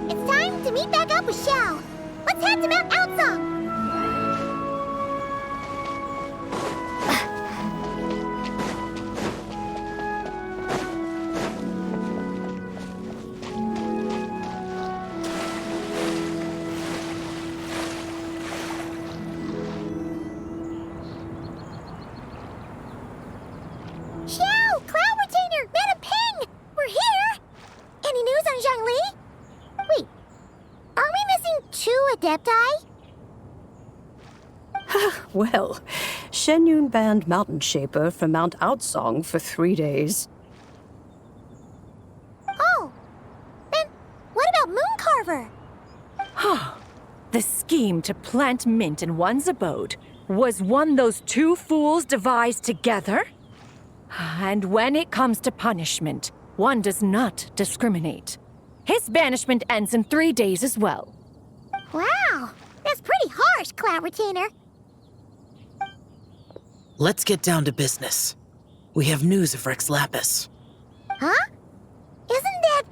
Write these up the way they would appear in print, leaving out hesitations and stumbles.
It's time to meet back up with Xiao. Let's head to Mount Outsong. Xiao! Cloud Retainer! Madam Ping! We're here! Any news on Zhongli? Wait, are we missing 2 Adepti? Well, Shenyun banned Mountain Shaper from Mount Outsong for 3 days. Oh, then what about Mooncarver? The scheme to plant mint in one's abode was one those 2 fools devised together? And when it comes to punishment, one does not discriminate. His banishment ends in 3 days as well. Wow, that's pretty harsh, Cloud Retainer. Let's get down to business. We have news of Rex Lapis. Huh? Isn't that...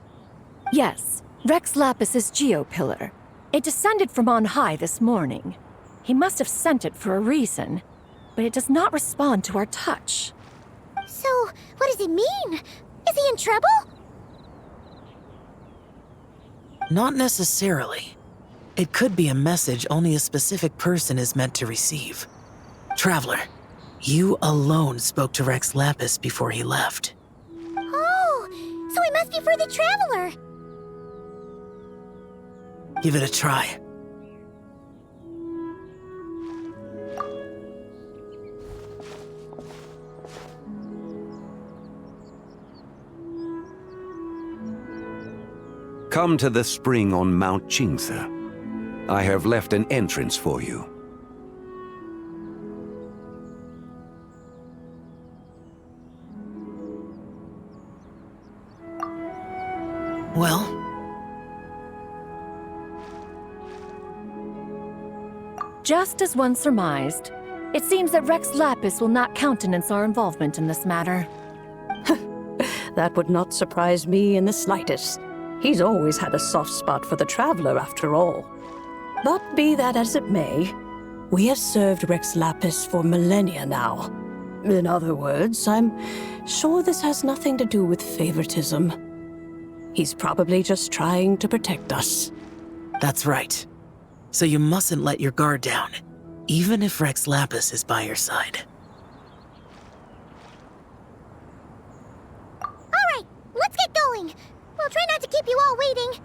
Yes, Rex Lapis's geopillar. It descended from on high this morning. He must have sent it for a reason, but it does not respond to our touch. So, what does it mean? Is he in trouble? Not necessarily. It could be a message only a specific person is meant to receive. Traveler, you alone spoke to Rex Lapis before he left. Oh, so it must be for the Traveler. Give it a try. Come to the spring on Mount Qingse. I have left an entrance for you. Well, Just as one surmised, it seems that Rex Lapis will not countenance our involvement in this matter. That would not surprise me in the slightest. He's always had a soft spot for the Traveler, after all. But be that as it may, we have served Rex Lapis for millennia now. In other words, I'm sure this has nothing to do with favoritism. He's probably just trying to protect us. that's right. So you mustn't let your guard down, even if Rex Lapis is by your side. All right, let's get going. We'll try not to keep you all waiting.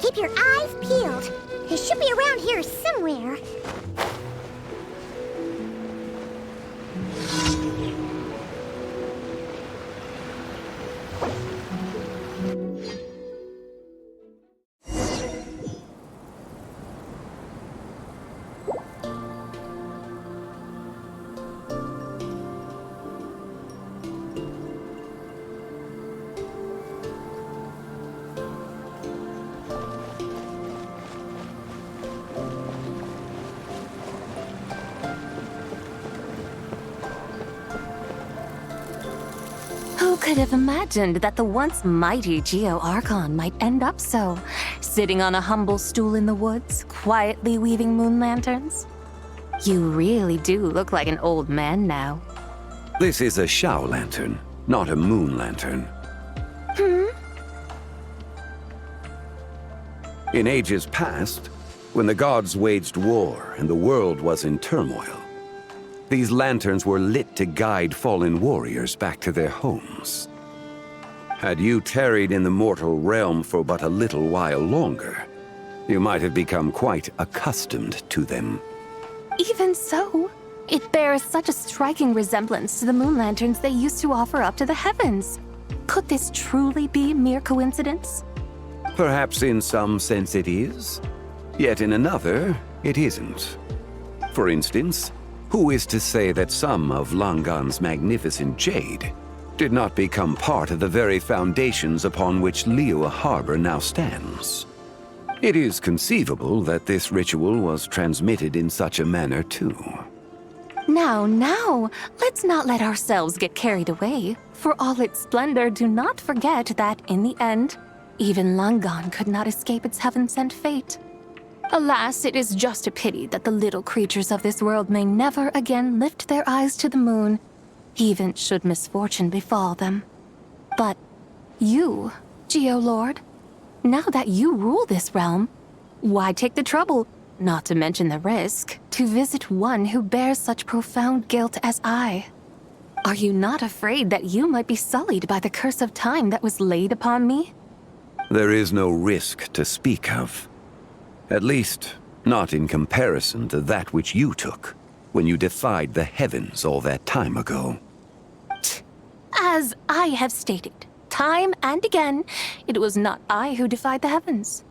Keep your eyes peeled. He should be around here somewhere. could have imagined that the once mighty Geo Archon might end up so, sitting on a humble stool in the woods, quietly weaving moon lanterns? You really do look like an old man now. This is a Shao lantern, not a moon lantern. In ages past, when the gods waged war and the world was in turmoil, these lanterns were lit to guide fallen warriors back to their homes. Had you tarried in the mortal realm for but a little while longer, you might have become quite accustomed to them. Even so, it bears such a striking resemblance to the moon lanterns they used to offer up to the heavens. Could this truly be mere coincidence? Perhaps in some sense it is, yet in another, it isn't. For instance, who is to say that some of Langan's magnificent jade did not become part of the very foundations upon which Liyue Harbor now stands? It is conceivable that this ritual was transmitted in such a manner too. Now, let's not let ourselves get carried away. For all its splendor, do not forget that, in the end, even Langan could not escape its heaven-sent fate. Alas, it is just a pity that the little creatures of this world may never again lift their eyes to the moon, even should misfortune befall them. But you, Geolord, now that you rule this realm, why take the trouble, not to mention the risk, to visit one who bears such profound guilt as I? Are you not afraid that you might be sullied by the curse of time that was laid upon me? There is no risk to speak of. At least, not in comparison to that which you took when you defied the heavens all that time ago. As I have stated, time and again, it was not I who defied the heavens.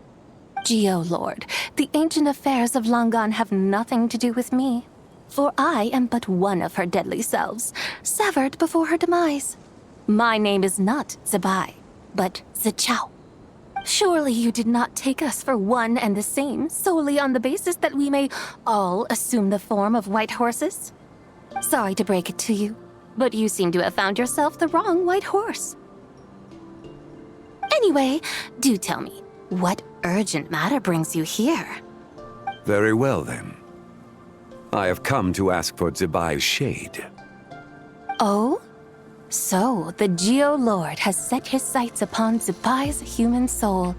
Geolord, the ancient affairs of Langan have nothing to do with me, for I am but one of her deadly selves, severed before her demise. My name is not Zebai, but Zichao. Surely you did not take us for one and the same solely on the basis that we may all assume the form of white horses? Sorry to break it to you, but you seem to have found yourself the wrong white horse. Anyway, do tell me, what urgent matter brings you here? Very well then. I have come to ask for Zebai's shade. Oh? So, the Geolord has set his sights upon Zebai's human soul.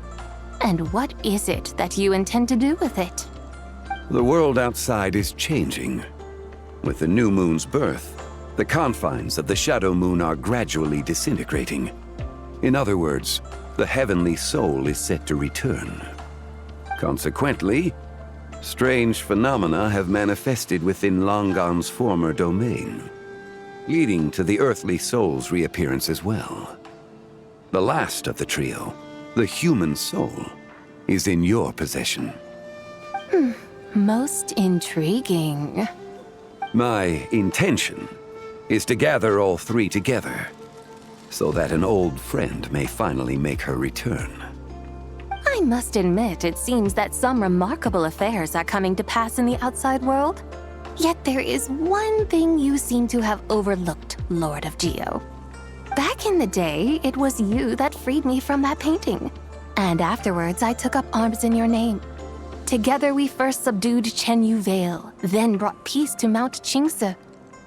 And what is it that you intend to do with it? The world outside is changing. With the new moon's birth, the confines of the shadow moon are gradually disintegrating. In other words, the heavenly soul is set to return. Consequently, strange phenomena have manifested within Langan's former domain, leading to the earthly soul's reappearance as well. The last of the trio, the human soul, is in your possession. Most intriguing. My intention is to gather all three together, so that an old friend may finally make her return. I must admit, it seems that some remarkable affairs are coming to pass in the outside world. Yet there is one thing you seem to have overlooked, Lord of Geo. Back in the day, it was you that freed me from that painting. And afterwards, I took up arms in your name. Together, we first subdued Chenyu Vale, then brought peace to Mount Qingse.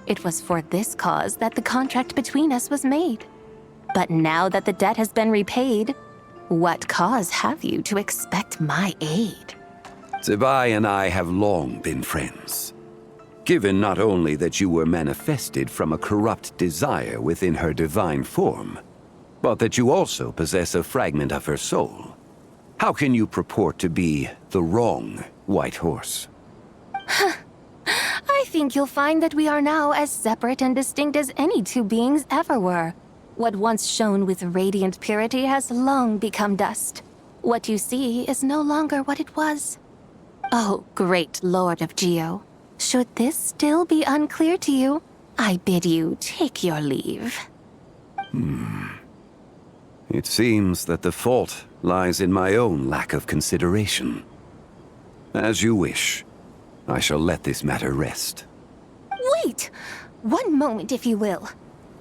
It was for this cause that the contract between us was made. But now that the debt has been repaid, what cause have you to expect my aid? Zebai and I have long been friends. Given not only that you were manifested from a corrupt desire within her divine form, but that you also possess a fragment of her soul, how can you purport to be the wrong white horse? I think you'll find that we are now as separate and distinct as any two beings ever were. What once shone with radiant purity has long become dust. What you see is no longer what it was. Oh, great Lord of Geo. Should this still be unclear to you, I bid you take your leave. It seems that the fault lies in my own lack of consideration. As you wish. I shall let this matter rest. Wait! One moment, if you will.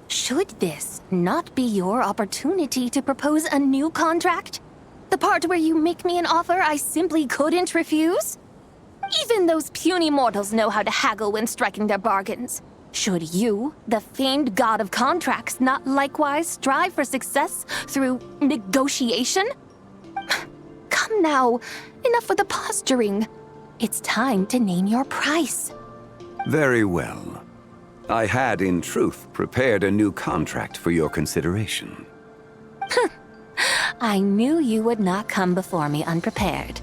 Should this not be your opportunity to propose a new contract? The part where you make me an offer I simply couldn't refuse? Even those puny mortals know how to haggle when striking their bargains. Should you, the famed god of contracts, not likewise strive for success through negotiation? Come now, enough with the posturing. It's time to name your price. Very well. I had, in truth, prepared a new contract for your consideration. I knew you would not come before me unprepared.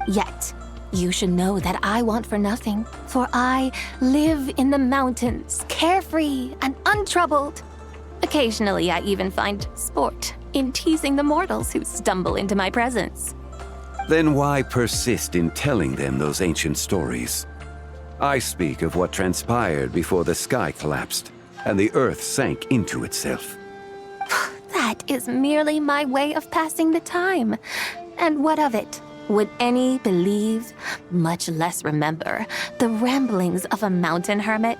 Yet, you should know that I want for nothing, for I live in the mountains, carefree and untroubled. Occasionally, I even find sport in teasing the mortals who stumble into my presence. Then why persist in telling them those ancient stories? I speak of what transpired before the sky collapsed and the earth sank into itself. That is merely my way of passing the time. And what of it? Would any believe, much less remember, the ramblings of a mountain hermit?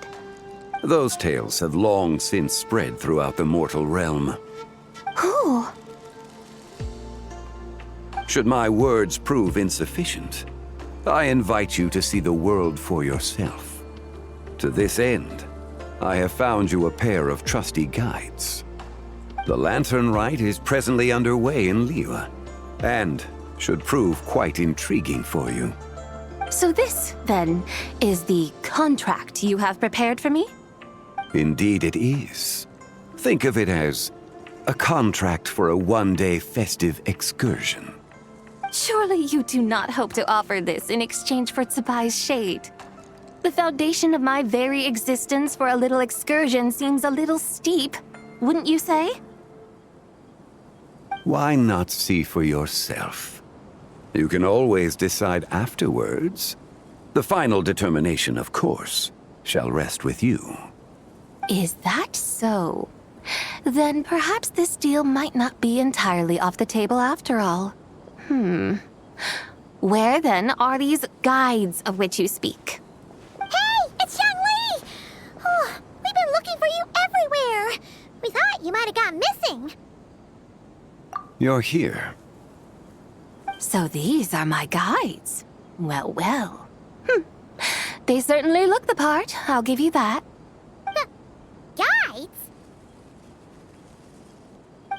Those tales have long since spread throughout the mortal realm. Who? Should my words prove insufficient, I invite you to see the world for yourself. To this end, I have found you a pair of trusty guides. The Lantern Rite is presently underway in Liyue, and should prove quite intriguing for you. So this, then, is the contract you have prepared for me? Indeed it is. Think of it as a contract for a one-day festive excursion. Surely you do not hope to offer this in exchange for Tsubai's shade. The foundation of my very existence for a little excursion seems a little steep, wouldn't you say? Why not see for yourself? You can always decide afterwards. The final determination, of course, shall rest with you. Is that so? Then perhaps this deal might not be entirely off the table after all. Where then are these guides of which you speak? Hey, it's Xiangli! Oh, we've been looking for you everywhere. We thought you might have gone missing. You're here. So these are my guides. Well, well. They certainly look the part, I'll give you that. Guides?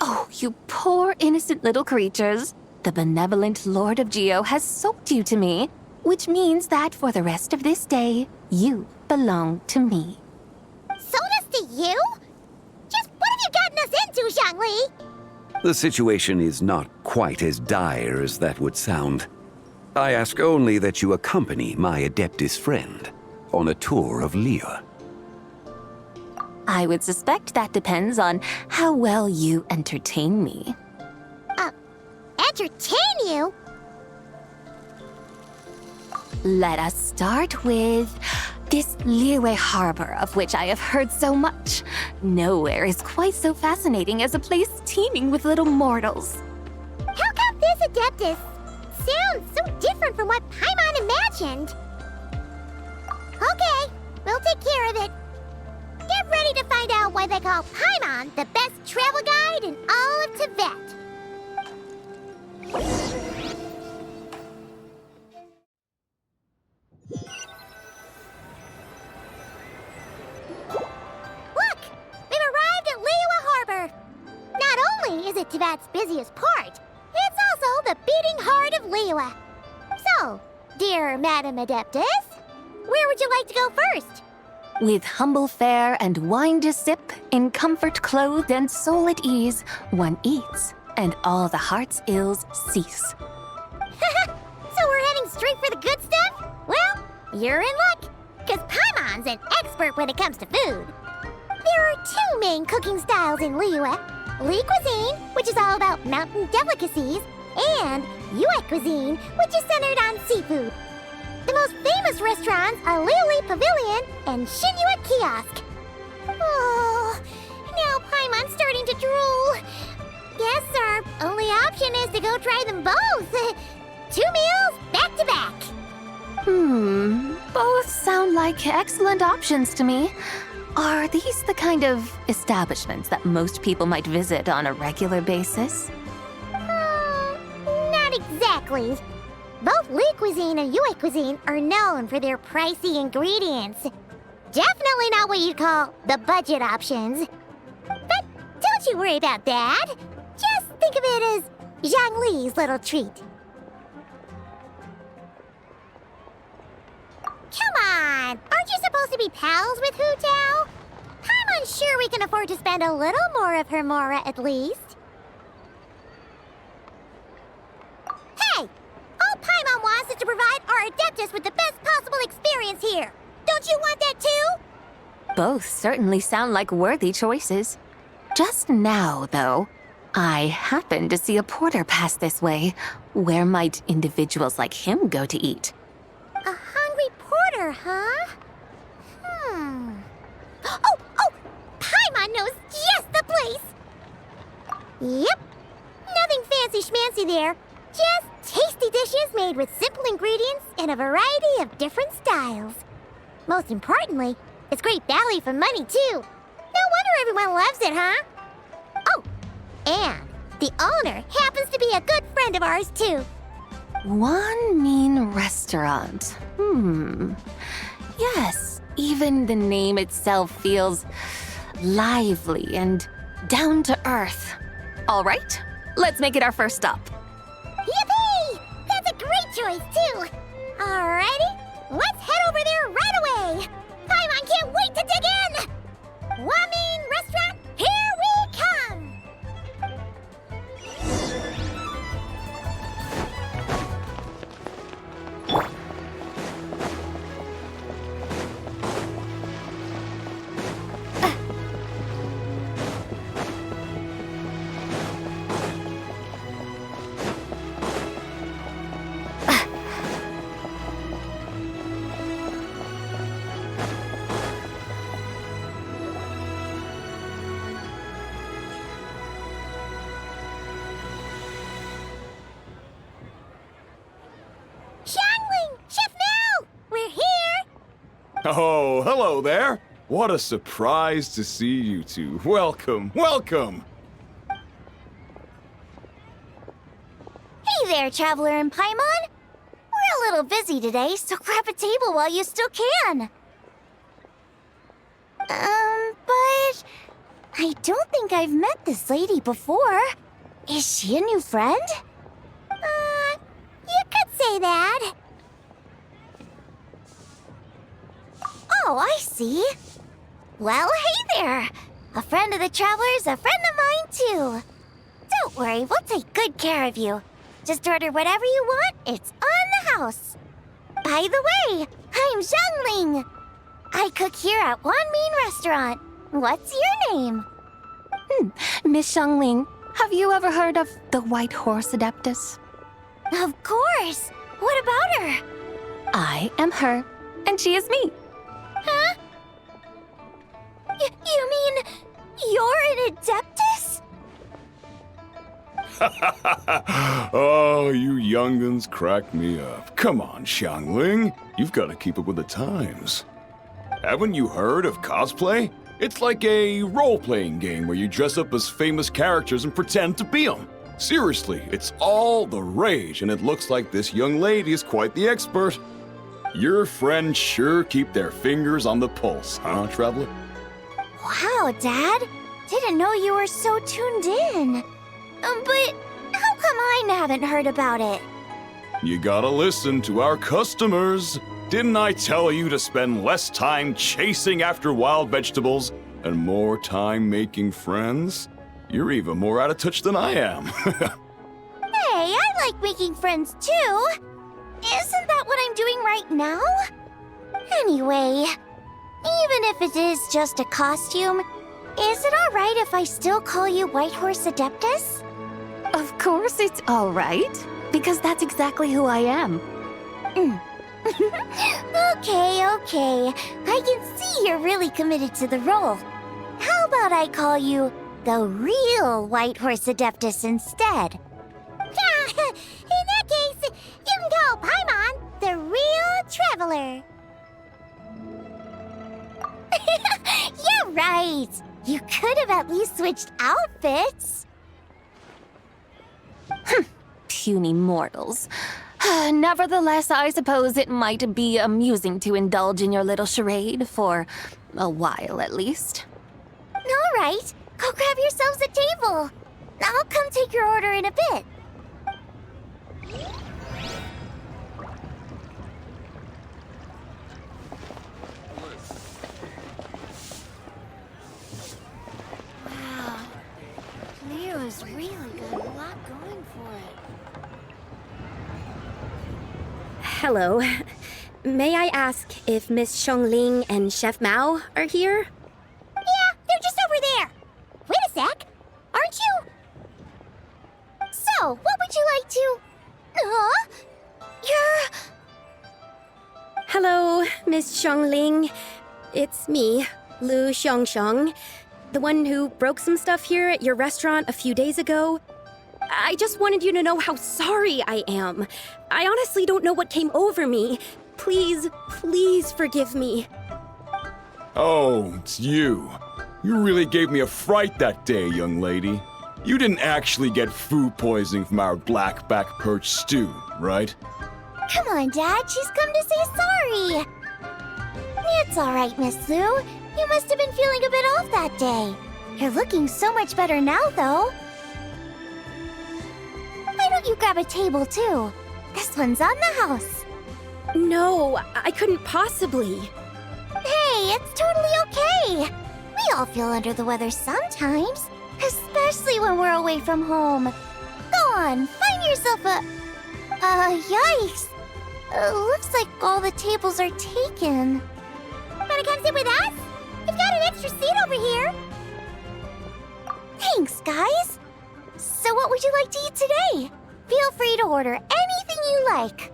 Oh, you poor innocent little creatures. The benevolent Lord of Geo has sold you to me, which means that for the rest of this day, you belong to me. Sold us to you? Just what have you gotten us into, Xiangli? The situation is not quite as dire as that would sound. I ask only that you accompany my Adeptus friend on a tour of Liyue. I would suspect that depends on how well you entertain me. Entertain you? Let us start with this Liyue harbor of which I have heard so much. Nowhere is quite so fascinating as a place teeming with little mortals. How come this Adeptus sounds so different from what Paimon imagined? Okay, we'll take care of it. Get ready to find out why they call Paimon the best travel guide in all of Tibet. Look! We've arrived at Liyue Harbor. Not only is it Tibet's busiest port, it's also the beating heart of Liyue. So, dear Madam Adeptus, where would you like to go first? With humble fare and wine to sip, in comfort clothed and soul at ease, one eats, and all the heart's ills cease. So we're heading straight for the good stuff? Well, you're in luck, because Paimon's an expert when it comes to food. There are two main cooking styles in Liyue. Li cuisine, which is all about mountain delicacies, and Yue cuisine, which is centered on seafood. The most famous restaurants are Liyue Pavilion and Shinyue Kiosk. Oh, now Paimon's starting to drool. Guess our only option is to go try them both. 2 meals back to back. Both sound like excellent options to me. Are these the kind of establishments that most people might visit on a regular basis? Not exactly. Both Li cuisine and Yue cuisine are known for their pricey ingredients. Definitely not what you'd call the budget options. But don't you worry about that. Just think of it as Zhang Li's little treat. Come on! Aren't you supposed to be pals with Hu Tao? I'm unsure we can afford to spend a little more of her mora at least. Hey! All Paimon wants is to provide our Adeptus with the best possible experience here. Don't you want that too? Both certainly sound like worthy choices. Just now, though, I happened to see a porter pass this way. Where might individuals like him go to eat? A hungry porter, huh? Oh! Paimon knows just the place! Yep. Nothing fancy schmancy there. Just tasty dishes made with simple ingredients in a variety of different styles. Most importantly, it's great value for money, too. No wonder everyone loves it, huh? Oh, and the owner happens to be a good friend of ours, too. One mean restaurant. Yes, even the name itself feels lively and down to earth. All right, let's make it our first stop. Yippee! That's a great choice, too. Alrighty, let's head over there right away. Paimon can't wait to dig in. Wamin Restaurant, here we come. Oh, hello there. What a surprise to see you two. Welcome, welcome. Hey there, Traveler and Paimon. We're a little busy today, so grab a table while you still can. But I don't think I've met this lady before. Is she a new friend? You could say that. Oh, I see. Well, hey there. A friend of the Traveler's a friend of mine, too. Don't worry, we'll take good care of you. Just order whatever you want, it's on the house. By the way, I'm Zhangling. I cook here at Wanmin Restaurant. What's your name? Miss Xiangling, have you ever heard of the White Horse Adeptus? Of course. What about her? I am her, and she is me. Huh? You mean you're an Adeptus? Oh, you young'uns crack me up. Come on, Xiangling. You've got to keep up with the times. Haven't you heard of cosplay? It's like a role-playing game where you dress up as famous characters and pretend to be them. Seriously, it's all the rage, and it looks like this young lady is quite the expert. Your friends sure keep their fingers on the pulse, huh, Traveler? Wow, Dad. Didn't know you were so tuned in. But how come I haven't heard about it? You gotta listen to our customers. Didn't I tell you to spend less time chasing after wild vegetables and more time making friends? You're even more out of touch than I am. Hey, I like making friends too. Isn't that what I'm doing right now? Anyway, even if it is just a costume, is it alright if I still call you White Horse Adeptus? Of course it's all right, because that's exactly who I am. Okay. I can see you're really committed to the role. How about I call you the real White Horse Adeptus instead? In that case, you can call Paimon the real Traveler. right. You could have at least switched outfits. Puny mortals. Nevertheless, I suppose it might be amusing to indulge in your little charade, for a while at least. All right, go grab yourselves a table. I'll come take your order in a bit. Wow, Leo's really got a lot going for it. Hello. May I ask if Miss Xiongling and Chef Mao are here? Yeah, they're just over there. Wait a sec. Aren't you? So, what would you like to... You're... Hello, Miss Xiongling. It's me, Lu Xiongxiong, the one who broke some stuff here at your restaurant a few days ago. I just wanted you to know how sorry I am. I honestly don't know what came over me. Please, please forgive me. Oh, it's you. You really gave me a fright that day, young lady. You didn't actually get food poisoning from our black-back perch stew, right? Come on, Dad. She's come to say sorry. It's all right, Miss Lu. You must have been feeling a bit off that day. You're looking so much better now, though. Why don't you grab a table, too? This one's on the house. No, I couldn't possibly. Hey, it's totally okay. We all feel under the weather sometimes, especially when we're away from home. Go on, find yourself a... yikes. Looks like all the tables are taken. Wanna come sit with us? We've got an extra seat over here. Thanks, guys. So what would you like to eat today? Feel free to order anything you like.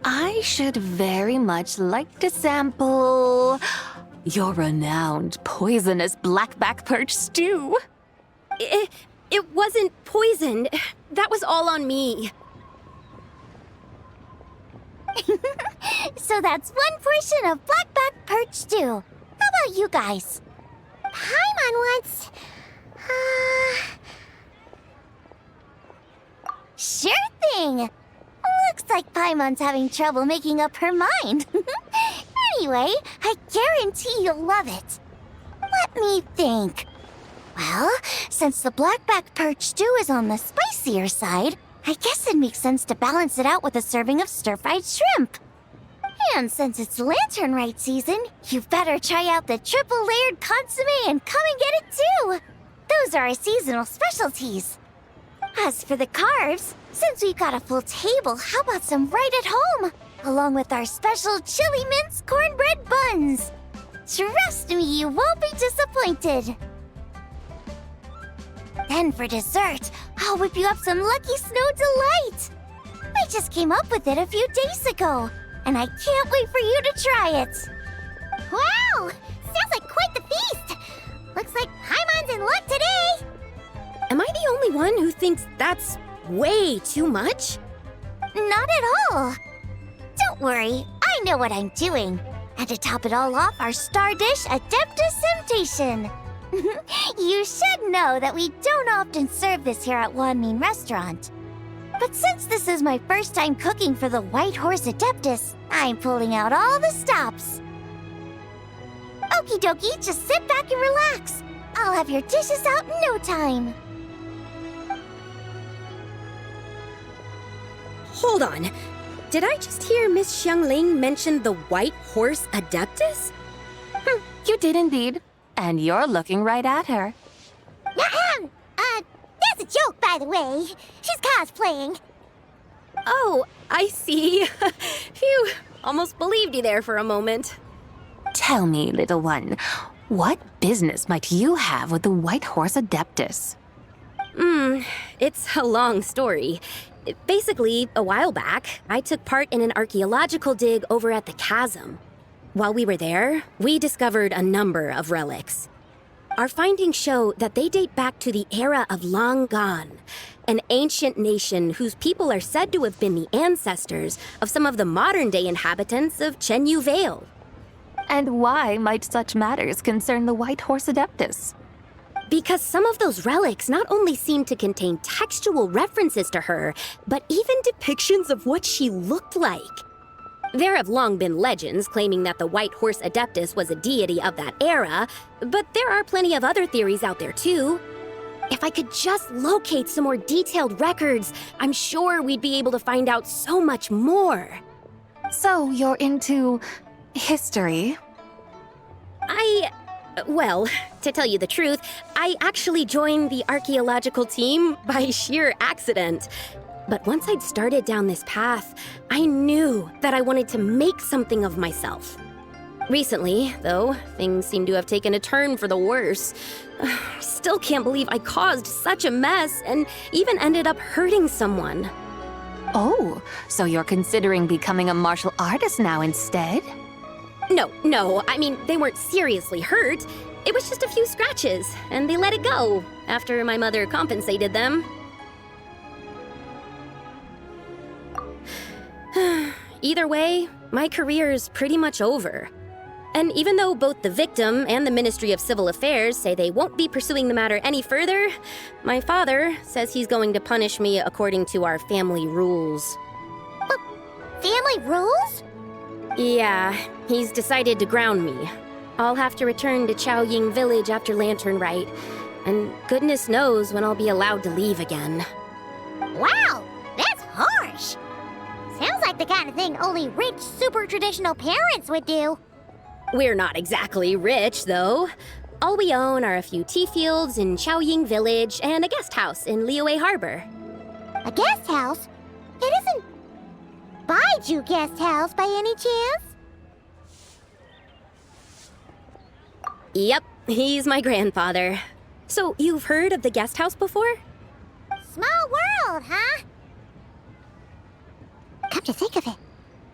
I should very much like to sample your renowned poisonous blackback perch stew. It wasn't poisoned. That was all on me. So that's one portion of blackback perch stew. How about you guys? Paimon wants... Sure thing! Looks like Paimon's having trouble making up her mind. Anyway, I guarantee you'll love it. Let me think. Well, since the blackback perch stew is on the spicier side, I guess it makes sense to balance it out with a serving of stir-fried shrimp. And since it's Lantern Rite season, you better try out the triple-layered consomme and come and get it too! Those are our seasonal specialties. As for the carbs, since we've got a full table, how about some right at home? Along with our special chili mince cornbread buns. Trust me, you won't be disappointed. Then for dessert, I'll whip you up some Lucky Snow Delight. I just came up with it a few days ago, and I can't wait for you to try it. Wow! Sounds like quite the feast! Looks like Paimon's in luck today! Am I the only one who thinks that's way too much? Not at all. Don't worry, I know what I'm doing. And to top it all off, our star dish, Adeptus Temptation. You should know that we don't often serve this here at Wanmin Restaurant. But since this is my first time cooking for the White Horse Adeptus, I'm pulling out all the stops. Okie dokie, just sit back and relax. I'll have your dishes out in no time. Hold on. Did I just hear Miss Xiongling mention the White Horse Adeptus? You did indeed. And you're looking right at her. That's a joke, by the way. She's cosplaying. Oh, I see. Phew, almost believed you there for a moment. Tell me, little one, what business might you have with the White Horse Adeptus? It's a long story. Basically, a while back, I took part in an archaeological dig over at the chasm. While we were there, we discovered a number of relics. Our findings show that they date back to the era of Long Gone, an ancient nation whose people are said to have been the ancestors of some of the modern-day inhabitants of Chenyu Vale. And why might such matters concern the White Horse Adeptus? Because some of those relics not only seem to contain textual references to her, but even depictions of what she looked like. There have long been legends claiming that the White Horse Adeptus was a deity of that era, but there are plenty of other theories out there too. If I could just locate some more detailed records, I'm sure we'd be able to find out so much more. So you're into history? Well, to tell you the truth, I actually joined the archaeological team by sheer accident. But once I'd started down this path, I knew that I wanted to make something of myself. Recently, though, things seem to have taken a turn for the worse. I still can't believe I caused such a mess and even ended up hurting someone. Oh, so you're considering becoming a martial artist now instead? No, I mean, they weren't seriously hurt. It was just a few scratches, and they let it go after my mother compensated them. Either way, my career's pretty much over. And even though both the victim and the Ministry of Civil Affairs say they won't be pursuing the matter any further, my father says he's going to punish me according to our family rules. Family rules? Yeah, he's decided to ground me. I'll have to return to Chaoying Village after Lantern Rite, and goodness knows when I'll be allowed to leave again. Wow, that's harsh. Sounds like the kind of thing only rich, super traditional parents would do. We're not exactly rich, though. All we own are a few tea fields in Chaoying Village and a guest house in Liyue Harbor. A guest house? It isn't Baiju Guest House by any chance? Yep, he's my grandfather. So, you've heard of the guest house before? Small world, huh? Come to think of it,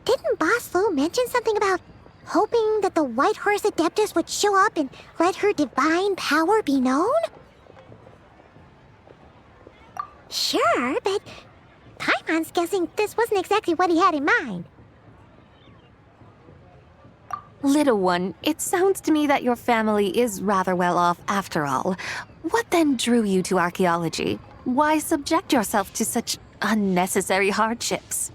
didn't Boss Lu mention something about hoping that the White Horse Adeptus would show up and let her divine power be known? Sure, but Paimon's guessing this wasn't exactly what he had in mind. Little one, it sounds to me that your family is rather well off after all. What then drew you to archaeology? Why subject yourself to such unnecessary hardships?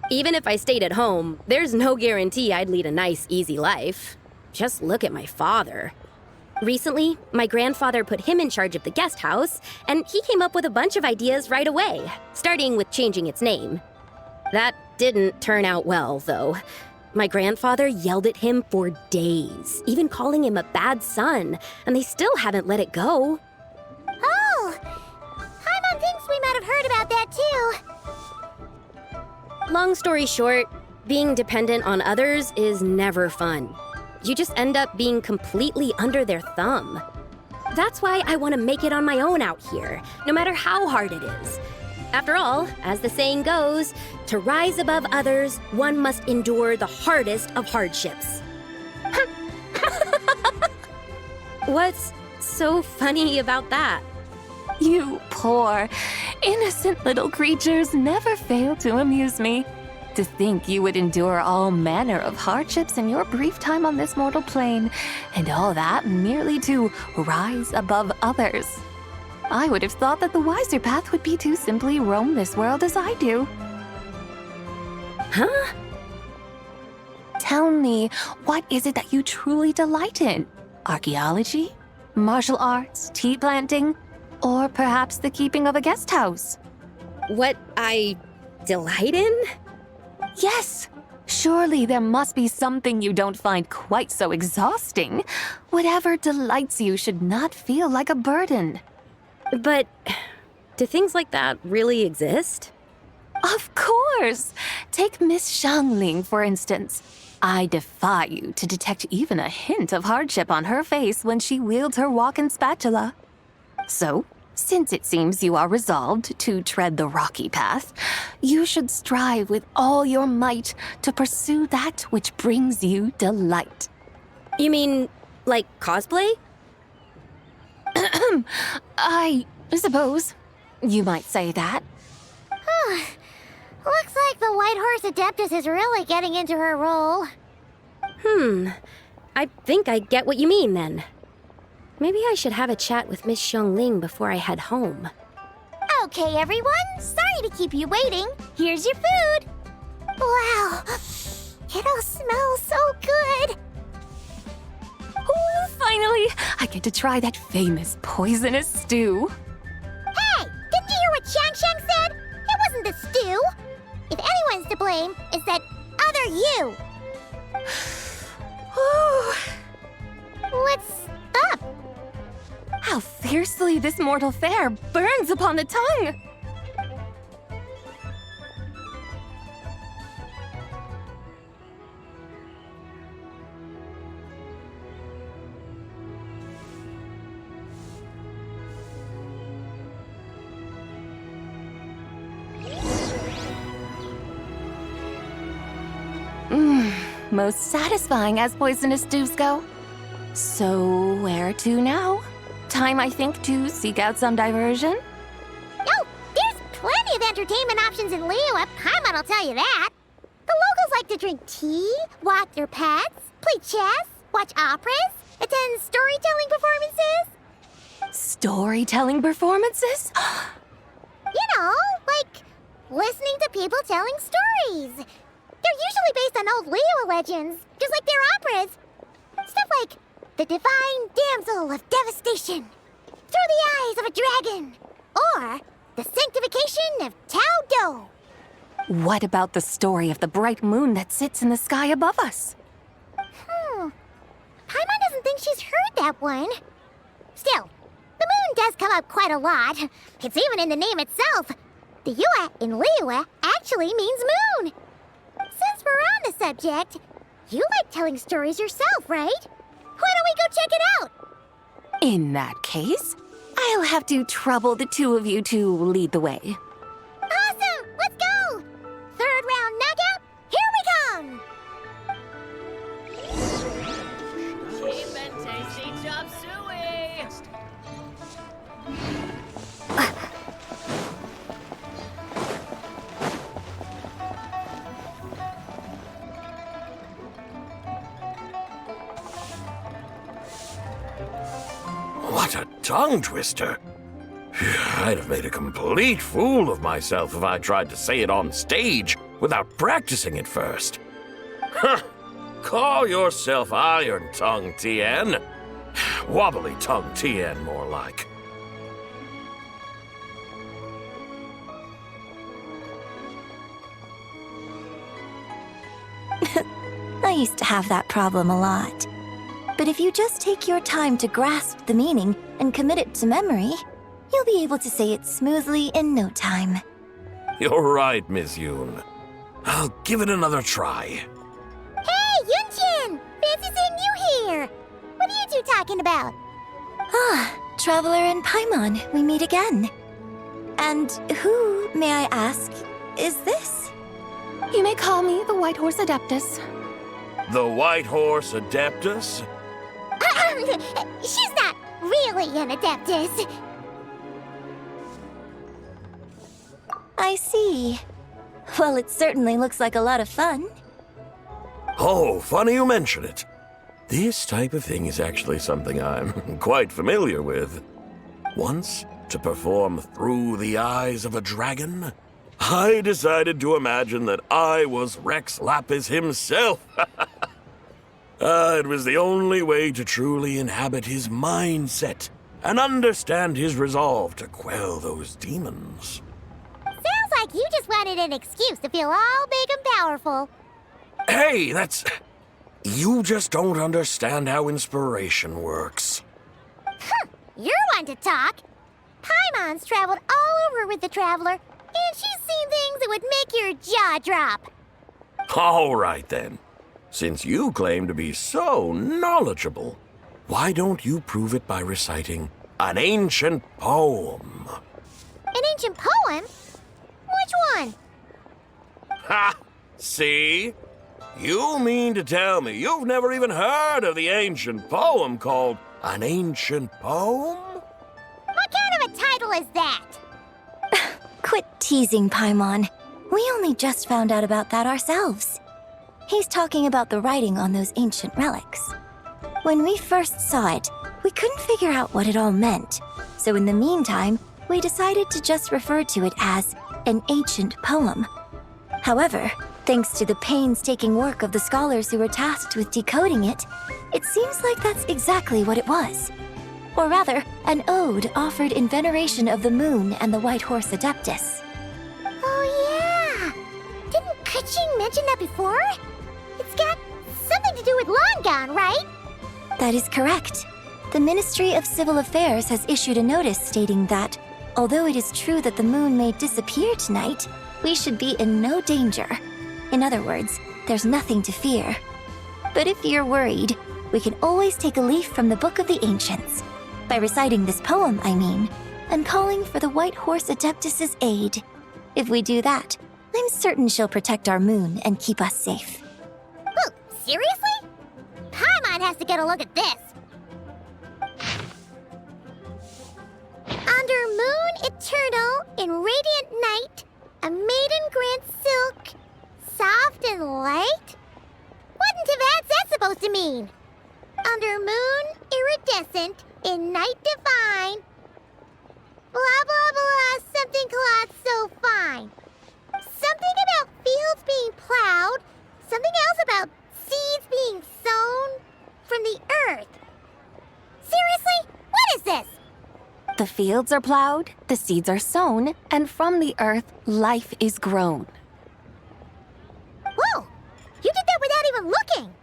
Even if I stayed at home, there's no guarantee I'd lead a nice, easy life. Just look at my father. Recently, my grandfather put him in charge of the guest house, and he came up with a bunch of ideas right away, starting with changing its name. That didn't turn out well, though. My grandfather yelled at him for days, even calling him a bad son, and they still haven't let it go. Oh, Paimon thinks we might have heard about that too. Long story short, being dependent on others is never fun. You just end up being completely under their thumb. That's why I want to make it on my own out here, no matter how hard it is. After all, as the saying goes, to rise above others, one must endure the hardest of hardships. What's so funny about that? You poor, innocent little creatures never fail to amuse me. To think you would endure all manner of hardships in your brief time on this mortal plane, and all that merely to rise above others. I would have thought that the wiser path would be to simply roam this world as I do. Huh? Tell me, what is it that you truly delight in? Archaeology? Martial arts? Tea planting? Or perhaps the keeping of a guest house? What I delight in? Yes! Surely there must be something you don't find quite so exhausting. Whatever delights you should not feel like a burden. But do things like that really exist? Of course! Take Miss Xiangling, for instance. I defy you to detect even a hint of hardship on her face when she wields her walking spatula. So, since it seems you are resolved to tread the rocky path, you should strive with all your might to pursue that which brings you delight. You mean, like cosplay? I suppose you might say that. Looks like the White Horse Adeptus is really getting into her role. I think I get what you mean then. Maybe I should have a chat with Miss Xiangling before I head home. Okay, everyone. Sorry to keep you waiting. Here's your food. Wow. It all smells so good. Oh, finally! I get to try that famous poisonous stew. Hey, didn't you hear what Shang said? It wasn't the stew. If anyone's to blame, it's that other you. What's up? How fiercely this mortal fare burns upon the tongue! Most satisfying as poisonous stews go. So, where to now? Time, I think, to seek out some diversion? Oh, there's plenty of entertainment options in Liyue. Paimon will tell you that. The locals like to drink tea, walk their pets, play chess, watch operas, attend storytelling performances. Storytelling performances? You know, like listening to people telling stories. They're usually based on old Liyue legends, just like their operas. Stuff like the Divine Damsel of Devastation, Through the Eyes of a Dragon, or the Sanctification of Tao Do. What about the story of the bright moon that sits in the sky above us? Paimon doesn't think she's heard that one. Still, the moon does come up quite a lot. It's even in the name itself. The Yue in Liyue actually means moon. Since we're on the subject, you like telling stories yourself, right? Why don't we go check it out? In that case, I'll have to trouble the two of you to lead the way. Awesome! Let's go! Third round knockout, here we come! Cheap and tasty chop suey! What a tongue twister! I'd have made a complete fool of myself if I tried to say it on stage without practicing it first. Huh! Call yourself Iron Tongue, Tien. Wobbly Tongue, Tien, more like. I used to have that problem a lot. But if you just take your time to grasp the meaning and commit it to memory, you'll be able to say it smoothly in no time. You're right, Miss Yoon. I'll give it another try. Hey, Yunchin! Fancy seeing you here! What are you two talking about? Ah, Traveler and Paimon, we meet again. And who, may I ask, is this? You may call me the White Horse Adeptus. The White Horse Adeptus? She's not really an Adeptus. I see. Well, it certainly looks like a lot of fun. Oh, funny you mention it. This type of thing is actually something I'm quite familiar with. Once, to perform Through the Eyes of a Dragon, I decided to imagine that I was Rex Lapis himself. It was the only way to truly inhabit his mindset and understand his resolve to quell those demons. Sounds like you just wanted an excuse to feel all big and powerful. Hey, that's... You just don't understand how inspiration works. You're one to talk. Paimon's traveled all over with the Traveler, and she's seen things that would make your jaw drop. All right, then. Since you claim to be so knowledgeable, why don't you prove it by reciting an ancient poem? An ancient poem? Which one? Ha! See? You mean to tell me you've never even heard of the ancient poem called An Ancient Poem? What kind of a title is that? Quit teasing, Paimon. We only just found out about that ourselves. He's talking about the writing on those ancient relics. When we first saw it, we couldn't figure out what it all meant. So in the meantime, we decided to just refer to it as an ancient poem. However, thanks to the painstaking work of the scholars who were tasked with decoding it, it seems like that's exactly what it was. Or rather, an ode offered in veneration of the moon and the White Horse Adeptus. Oh, yeah! Didn't Kuching mention that before? It's got something to do with Langan, right? That is correct. The Ministry of Civil Affairs has issued a notice stating that, although it is true that the moon may disappear tonight, we should be in no danger. In other words, there's nothing to fear. But if you're worried, we can always take a leaf from the Book of the Ancients. By reciting this poem, I mean, and calling for the White Horse Adeptus' aid. If we do that, I'm certain she'll protect our moon and keep us safe. Oh, seriously? Paimon has to get a look at this. Under moon eternal, in radiant night, a maiden grants silk, soft and light? Wouldn't have had that supposed to mean? Under moon iridescent, in night divine, blah blah blah, something cloth so fine. Something about fields being plowed, something else about seeds being sown from the earth. Seriously? What is this? The fields are plowed, the seeds are sown, and from the earth, life is grown. Whoa! You did that without even looking!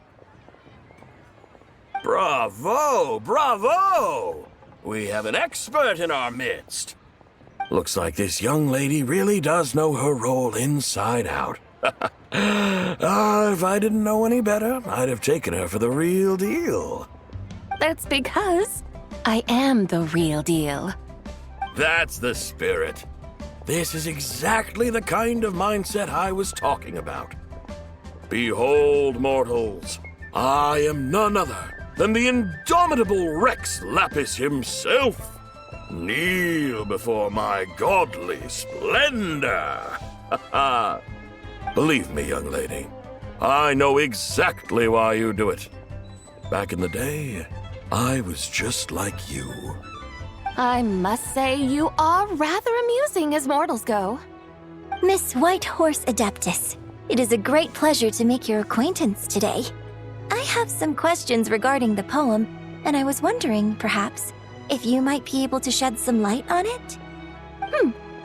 Bravo! Bravo! We have an expert in our midst. Looks like this young lady really does know her role inside out. If I didn't know any better, I'd have taken her for the real deal. That's because I am the real deal. That's the spirit. This is exactly the kind of mindset I was talking about. Behold, mortals, I am none other than the indomitable Rex Lapis himself. Kneel before my godly splendor. Believe me, young lady, I know exactly why you do it. Back in the day, I was just like you. I must say you are rather amusing as mortals go. Miss White Horse Adeptus, it is a great pleasure to make your acquaintance today. I have some questions regarding the poem, and I was wondering, perhaps, if you might be able to shed some light on it?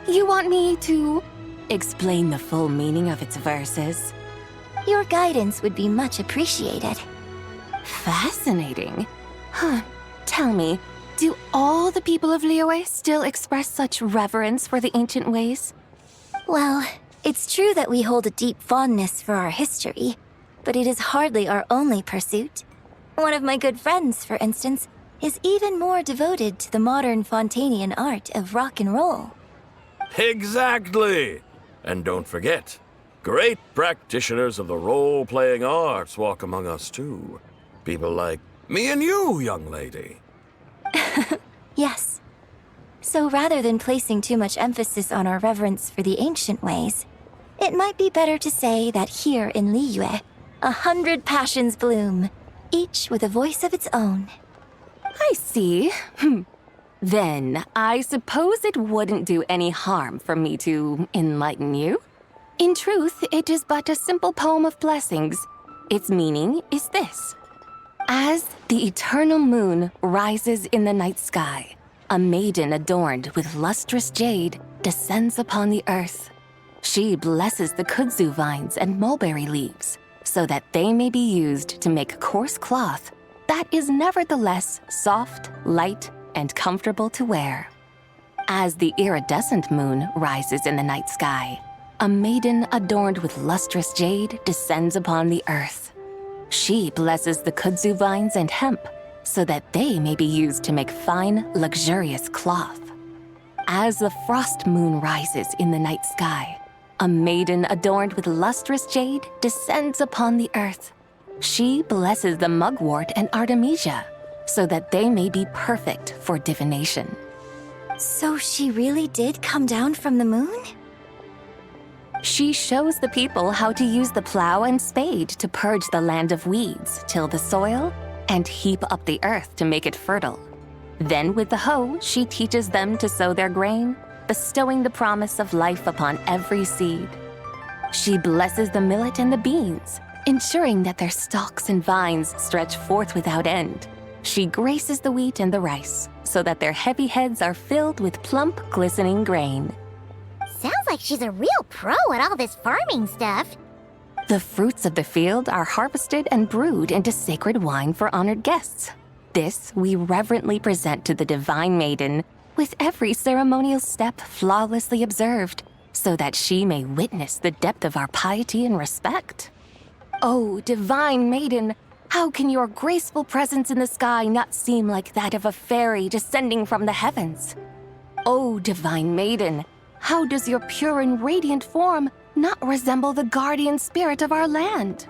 You want me to explain the full meaning of its verses? Your guidance would be much appreciated. Fascinating. Tell me, do all the people of Liyue still express such reverence for the ancient ways? Well, it's true that we hold a deep fondness for our history, but it is hardly our only pursuit. One of my good friends, for instance, is even more devoted to the modern Fontanian art of rock and roll. Exactly! And don't forget, great practitioners of the role-playing arts walk among us too. People like me and you, young lady. Yes. So rather than placing too much emphasis on our reverence for the ancient ways, it might be better to say that here in Liyue, 100 passions bloom, each with a voice of its own. I see. Then, I suppose it wouldn't do any harm for me to enlighten you. In truth, it is but a simple poem of blessings. Its meaning is this. As the eternal moon rises in the night sky, a maiden adorned with lustrous jade descends upon the earth. She blesses the kudzu vines and mulberry leaves so that they may be used to make coarse cloth that is nevertheless soft, light, and comfortable to wear. As the iridescent moon rises in the night sky, a maiden adorned with lustrous jade descends upon the earth. She blesses the kudzu vines and hemp so that they may be used to make fine, luxurious cloth. As the frost moon rises in the night sky, a maiden adorned with lustrous jade descends upon the earth. She blesses the mugwort and artemisia so that they may be perfect for divination. So she really did come down from the moon? She shows the people how to use the plow and spade to purge the land of weeds, till the soil, and heap up the earth to make it fertile. Then with the hoe, she teaches them to sow their grain, bestowing the promise of life upon every seed. She blesses the millet and the beans, ensuring that their stalks and vines stretch forth without end. She graces the wheat and the rice, so that their heavy heads are filled with plump, glistening grain. Sounds like she's a real pro at all this farming stuff. The fruits of the field are harvested and brewed into sacred wine for honored guests. This we reverently present to the Divine Maiden, with every ceremonial step flawlessly observed, so that she may witness the depth of our piety and respect. Oh, Divine Maiden, how can your graceful presence in the sky not seem like that of a fairy descending from the heavens? Oh, Divine Maiden, how does your pure and radiant form not resemble the guardian spirit of our land?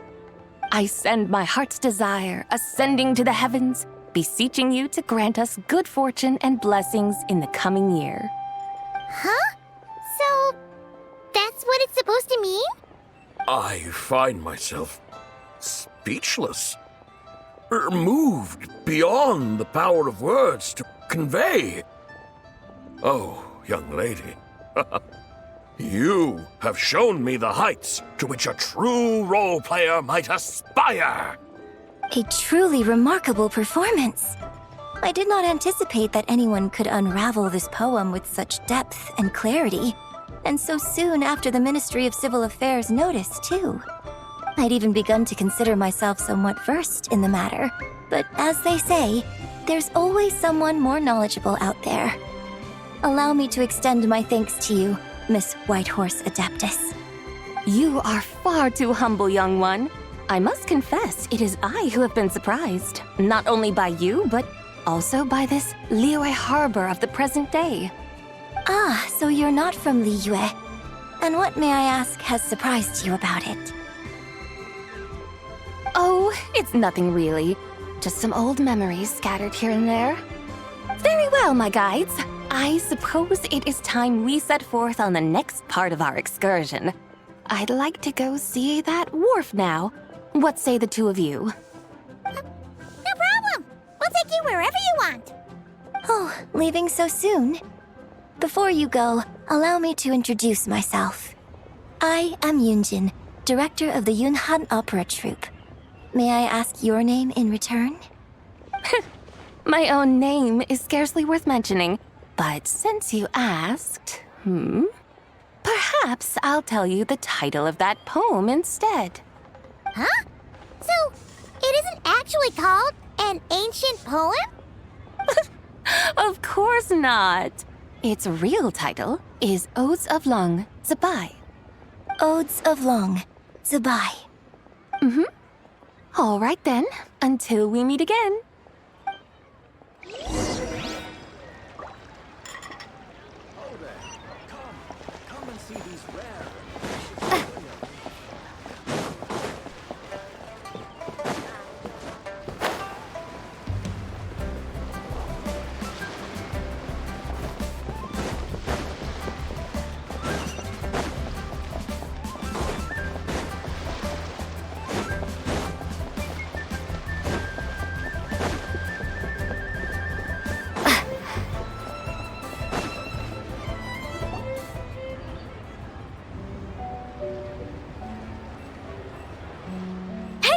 I send my heart's desire, ascending to the heavens, beseeching you to grant us good fortune and blessings in the coming year. Huh? So, that's what it's supposed to mean? I find myself speechless, moved beyond the power of words to convey. Oh, young lady, you have shown me the heights to which a true role player might aspire. A truly remarkable performance. I did not anticipate that anyone could unravel this poem with such depth and clarity, and so soon after the Ministry of Civil Affairs noticed, too. I'd even begun to consider myself somewhat versed in the matter, but as they say, there's always someone more knowledgeable out there. Allow me to extend my thanks to you, Miss Whitehorse Adeptus. You are far too humble, young one. I must confess, it is I who have been surprised, not only by you, but also by this Liyue harbor of the present day. Ah, so you're not from Liyue. And what, may I ask, has surprised you about it? Oh, it's nothing really. Just some old memories scattered here and there. Very well, my guides. I suppose it is time we set forth on the next part of our excursion. I'd like to go see that wharf now. What say the two of you? No problem. We'll take you wherever you want. Oh, leaving so soon? Before you go, allow me to introduce myself. I am Yunjin, director of the Yunhan Opera Troupe. May I ask your name in return? My own name is scarcely worth mentioning, but since you asked, perhaps I'll tell you the title of that poem instead. Huh? So, it isn't actually called an ancient poem? Of course not. Its real title is Odes of Long Zabai. Odes of Long Zabai. All right then, until we meet again.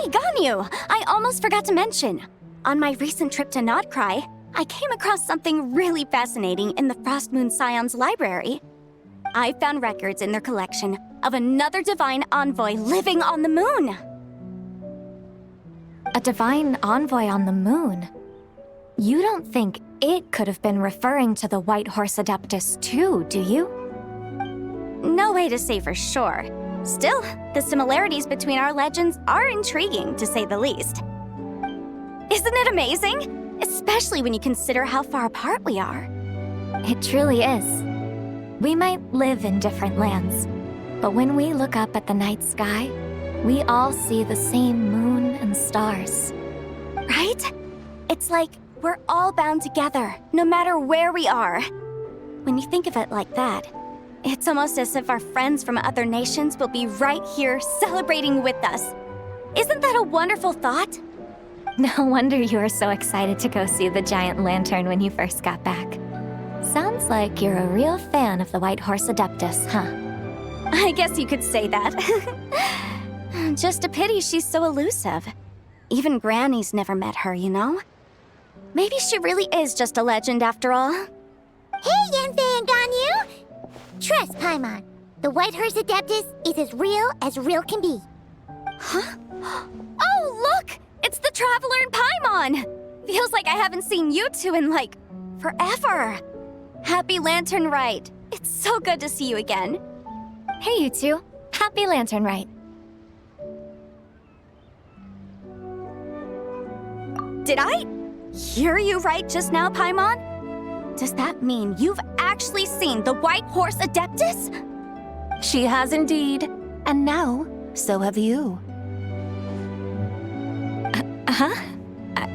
Ganyu! I almost forgot to mention. On my recent trip to Notcry, I came across something really fascinating in the Frost Moon Scion's library. I found records in their collection of another divine envoy living on the moon. A divine envoy on the moon? You don't think it could have been referring to the White Horse Adeptus too, do you? No way to say for sure. Still, the similarities between our legends are intriguing, to say the least. Isn't it amazing? Especially when you consider how far apart we are. It truly is. We might live in different lands, but when we look up at the night sky, we all see the same moon and stars. Right? It's like we're all bound together, no matter where we are. When you think of it like that, it's almost as if our friends from other nations will be right here celebrating with us. Isn't that a wonderful thought? No wonder you were so excited to go see the giant lantern when you first got back. Sounds like you're a real fan of the White Horse Adeptus, huh? I guess you could say that. Just a pity she's so elusive. Even Granny's never met her, you know? Maybe she really is just a legend after all. Hey, Yanfei and Ganyu! Trust, Paimon. The White Horse Adeptus is as real can be. Huh? Oh, look! It's the Traveler and Paimon! Feels like I haven't seen you two in, like, forever. Happy Lantern Rite. It's so good to see you again. Hey, you two. Happy Lantern Rite. Did I hear you right just now, Paimon? Does that mean you've actually seen the White Horse Adeptus? She has indeed. And now, so have you.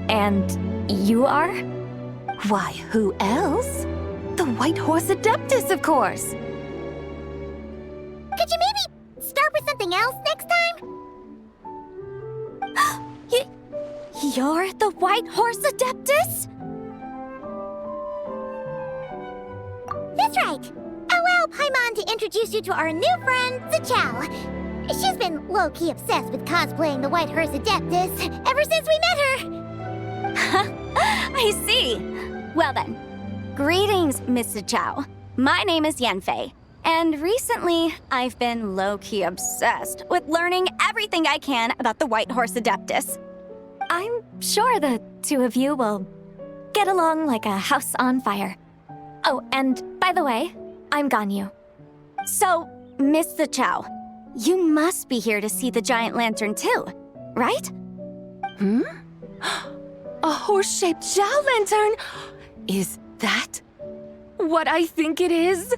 And you are? Why, who else? The White Horse Adeptus, of course. Could you maybe start with something else next time? You're the White Horse Adeptus? That's right. Allow Paimon to introduce you to our new friend, Zichao. She's been low-key obsessed with cosplaying the White Horse Adeptus ever since we met her. I see. Well then, greetings, Miss Zichao. My name is Yanfei, and recently I've been low-key obsessed with learning everything I can about the White Horse Adeptus. I'm sure the two of you will get along like a house on fire. Oh, and by the way, I'm Ganyu. So, Miss Zichao, you must be here to see the giant lantern too, right? A horse-shaped Zhao lantern? Is that what I think it is?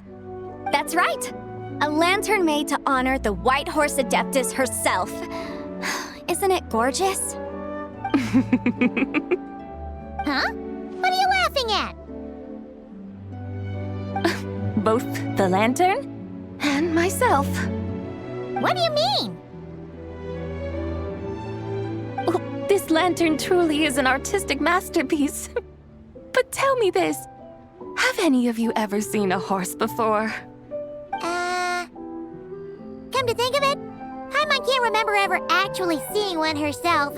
That's right. A lantern made to honor the White Horse Adeptus herself. Isn't it gorgeous? Huh? What are you laughing at? Both the lantern and myself. What do you mean? Oh, this lantern truly is an artistic masterpiece. But tell me this, have any of you ever seen a horse before? Come to think of it, Paimon can't remember ever actually seeing one herself.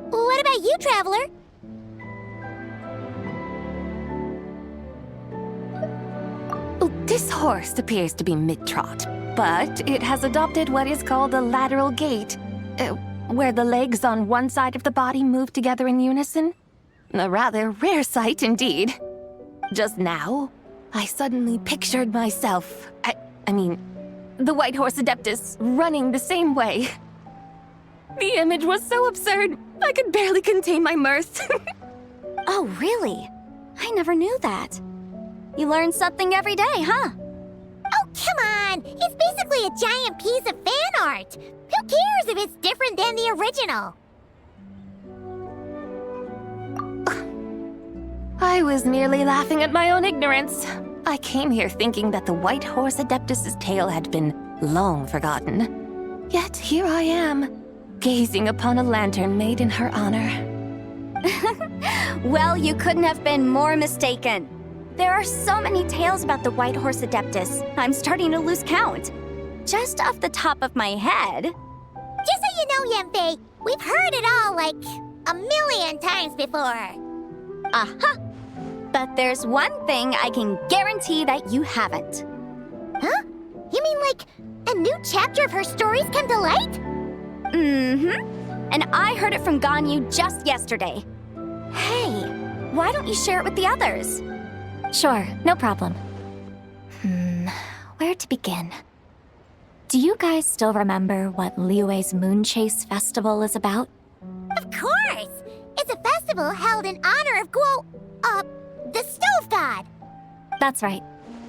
What about you, Traveler? Oh, this horse appears to be mid-trot, but it has adopted what is called a lateral gait, where the legs on one side of the body move together in unison. A rather rare sight indeed. Just now, I suddenly pictured myself, I mean, the White Horse Adeptus running the same way. The image was so absurd, I could barely contain my mirth. Oh, really? I never knew that. You learn something every day, huh? Oh, come on! It's basically a giant piece of fan art! Who cares if it's different than the original? I was merely laughing at my own ignorance. I came here thinking that the White Horse Adeptus's tale had been long forgotten. Yet here I am, gazing upon a lantern made in her honor. Well, you couldn't have been more mistaken. There are so many tales about the White Horse Adeptus, I'm starting to lose count. Just off the top of my head... Just so you know, Yanfei, we've heard it all like a million times before. Uh-huh. But there's one thing I can guarantee that you haven't. Huh? You mean like a new chapter of her stories come to light? Mm-hmm. And I heard it from Ganyu just yesterday. Hey, why don't you share it with the others? Sure, no problem. Where to begin? Do you guys still remember what Liyue's Moon Chase Festival is about? Of course! It's a festival held in honor of the Stove God! That's right.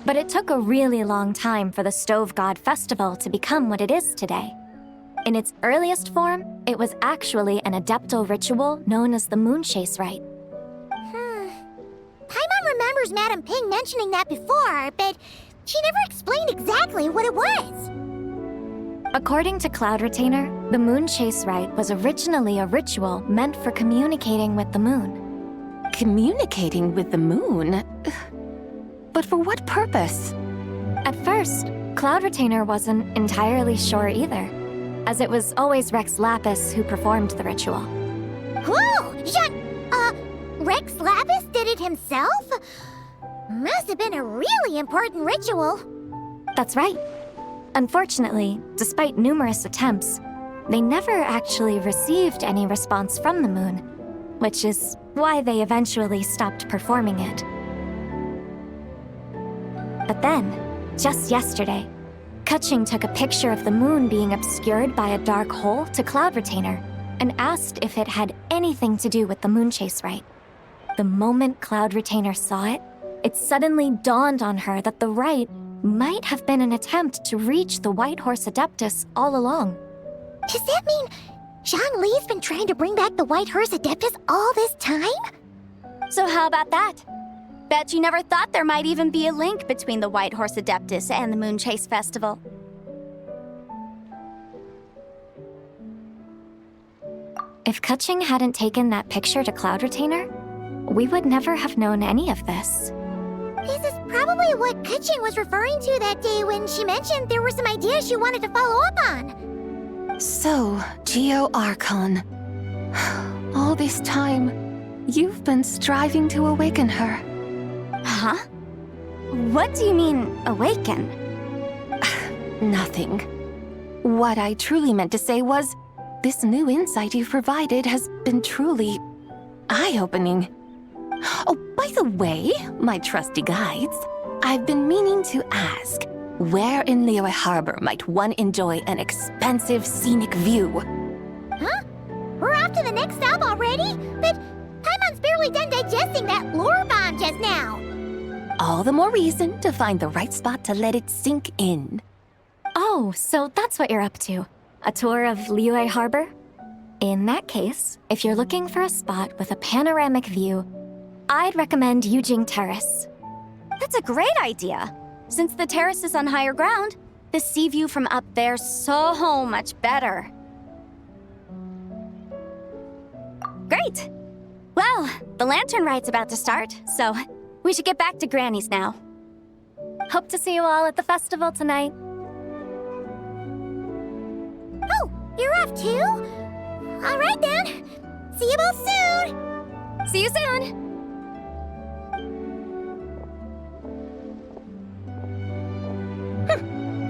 But it took a really long time for the Stove God Festival to become what it is today. In its earliest form, it was actually an adeptal ritual known as the Moon Chase Rite. Paimon remembers Madame Ping mentioning that before, but she never explained exactly what it was. According to Cloud Retainer, The moon chase rite was originally a ritual meant for communicating with the moon. Communicating with the moon? But for what purpose? At first, Cloud Retainer wasn't entirely sure either, as it was always Rex Lapis who performed the ritual. Whoa! Rex Lapis did it himself? Must have been a really important ritual. That's right. Unfortunately, despite numerous attempts, they never actually received any response from the moon, which is why they eventually stopped performing it. But then, just yesterday, Kutching took a picture of the moon being obscured by a dark hole to Cloud Retainer and asked if it had anything to do with the moon chase rite. The moment Cloud Retainer saw it, it suddenly dawned on her that the rite might have been an attempt to reach the White Horse Adeptus all along. Does that mean Zhang Li's been trying to bring back the White Horse Adeptus all this time? So how about that? Bet you never thought there might even be a link between the White Horse Adeptus and the Moon Chase Festival. If Kutching hadn't taken that picture to Cloud Retainer, we would never have known any of this. This is probably what Kutching was referring to that day when she mentioned there were some ideas she wanted to follow up on. So, Geo Archon. All this time, you've been striving to awaken her. Huh? What do you mean, awaken? Nothing. What I truly meant to say was, this new insight you've provided has been truly eye-opening. Oh, by the way, my trusty guides, I've been meaning to ask, where in Liyue Harbor might one enjoy an expansive scenic view? Huh? We're off to the next stop already? But Paimon's barely done digesting that lore bomb just now. All the more reason to find the right spot to let it sink in. Oh, so that's what you're up to. A tour of Liyue Harbor? In that case, if you're looking for a spot with a panoramic view, I'd recommend Yujing Terrace. That's a great idea. Since the terrace is on higher ground, the sea view from up there's so much better. Great! Well, the Lantern Rite's about to start, so we should get back to Granny's now. Hope to see you all at the festival tonight. Oh, you're off too? All right then. See you both soon. See you soon.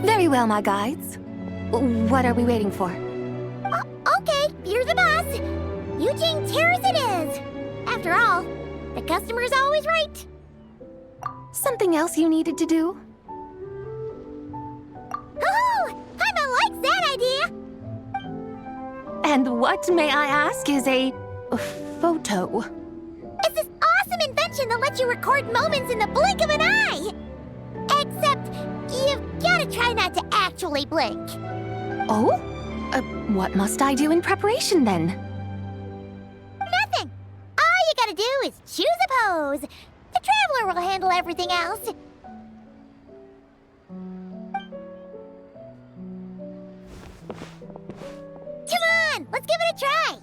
Very well, my guides. What are we waiting for? Okay, you're the boss. Yujing Terrace it is. After all, the customer's always right. Something else you needed to do? Oh, Paimon likes that idea. And what, may I ask, is a photo? It's this awesome invention that lets you record moments in the blink of an eye. Except, you've got to try not to actually blink. Oh? What must I do in preparation then? Nothing. All you gotta do is choose a pose. The Traveler will handle everything else. Come on, let's give it a try.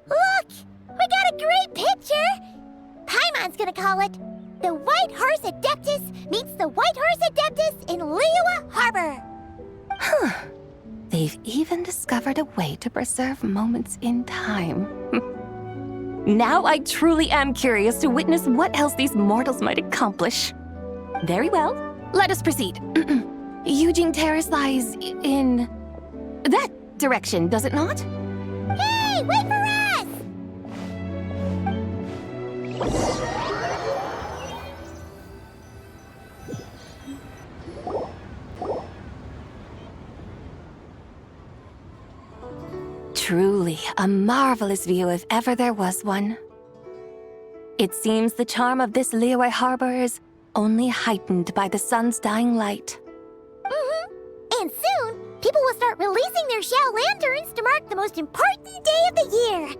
Look, we got a great picture. Paimon's gonna call it The White Horse Adeptus Meets the White Horse Adeptus in Liyue Harbor. Huh. They've even discovered a way to preserve moments in time. Now I truly am curious to witness what else these mortals might accomplish. Very well, let us proceed. Yujing Terrace lies in that direction, does it not? Hey, wait for us! Truly a marvelous view if ever there was one. It seems the charm of this Liyue Harbor is only heightened by the sun's dying light. And soon, people will start releasing their shell lanterns to mark the most important day of the year.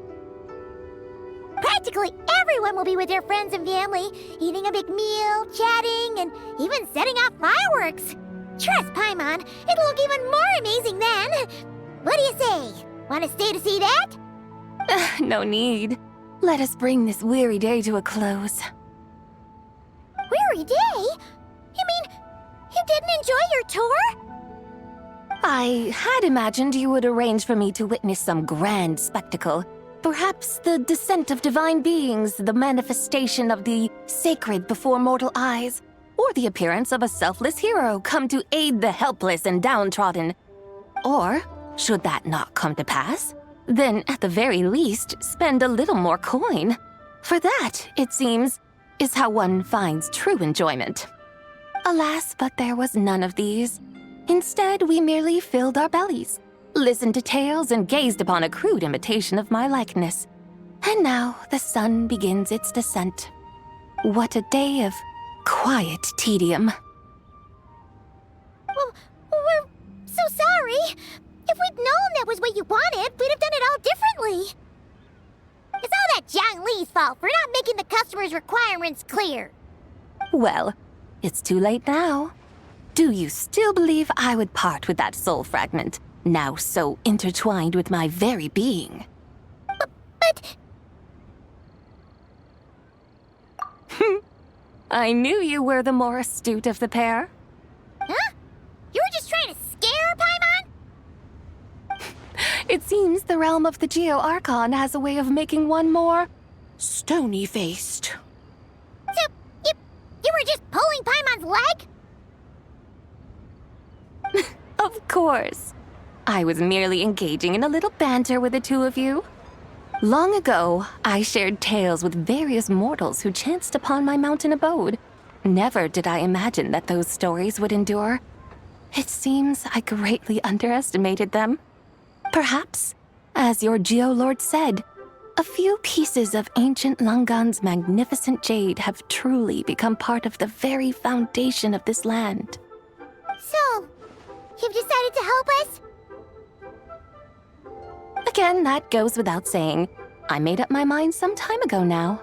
Practically everyone will be with their friends and family, eating a big meal, chatting, and even setting off fireworks. Trust Paimon, it'll look even more amazing then. What do you say? Want to stay to see that? No need. Let us bring this weary day to a close. Weary day? You mean you didn't enjoy your tour? I had imagined you would arrange for me to witness some grand spectacle. Perhaps the descent of divine beings, the manifestation of the sacred before mortal eyes, or the appearance of a selfless hero come to aid the helpless and downtrodden. Or, should that not come to pass, then at the very least spend a little more coin. For that, it seems, is how one finds true enjoyment. Alas, but there was none of these. Instead, we merely filled our bellies, listened to tales, and gazed upon a crude imitation of my likeness. And now the sun begins its descent. What a day of quiet tedium. Well, we're so sorry. If we'd known that was what you wanted, we'd have done it all differently. It's all that Zhang Li's fault for not making the customer's requirements clear. Well, it's too late now. Do you still believe I would part with that soul fragment, now so intertwined with my very being? But... I knew you were the more astute of the pair. Huh? You were just trying to scare Paimon? It seems the realm of the Geo-Archon has a way of making one more stony-faced. So, you were just pulling Paimon's leg? Of course. I was merely engaging in a little banter with the two of you. Long ago, I shared tales with various mortals who chanced upon my mountain abode. Never did I imagine that those stories would endure. It seems I greatly underestimated them. Perhaps, as your Geolord said, a few pieces of ancient Langan's magnificent jade have truly become part of the very foundation of this land. So, you've decided to help us? Again, that goes without saying. I made up my mind some time ago now.